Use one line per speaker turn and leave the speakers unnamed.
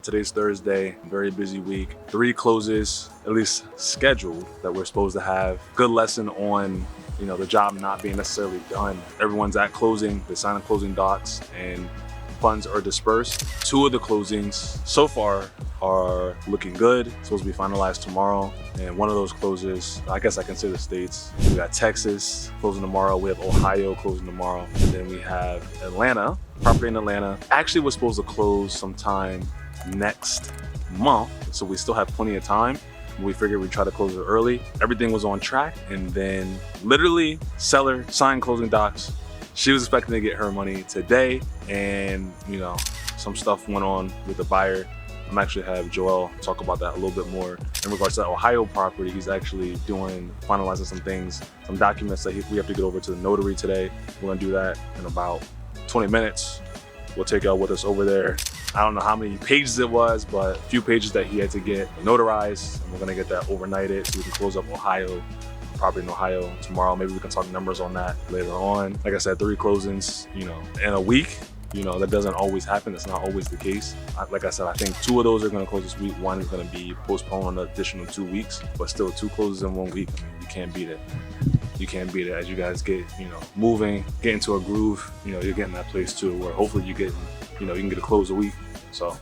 Today's Thursday, very busy week. 3 closes, at least scheduled, that we're supposed to have. Good lesson on, the job not being necessarily done. Everyone's at closing, they sign closing docs, and funds are dispersed. 2 of the closings so far are looking good. It's supposed to be finalized tomorrow. And one of those closes, I guess I can say the states. We got Texas closing tomorrow. We have Ohio closing tomorrow. And then we have Atlanta, property in Atlanta. Actually, we're supposed to close sometime next month. So we still have plenty of time. We figured we'd try to close it early. Everything was on track. And then literally seller signed closing docs. She was expecting to get her money today, and some stuff went on with the buyer. I'm actually have Joel talk about that a little bit more. In regards to that Ohio property, he's actually finalizing some things, some documents that we have to get over to the notary today. We're gonna do that in about 20 minutes. We'll take y'all with us over there. I don't know how many pages it was, but a few pages that he had to get notarized, and we're gonna get that overnighted so we can close up Ohio. Property in Ohio tomorrow. Maybe we can talk numbers on that later on. Like I said, 3 closings, in a week. That doesn't always happen. That's not always the case. Like I said, I think 2 of those are going to close this week. 1 is going to be postponed an additional 2 weeks, but still 2 closes in 1 week. I mean, you can't beat it. You can't beat it. As you guys get, moving, get into a groove, you're getting that place too, where hopefully you can get a close a week. So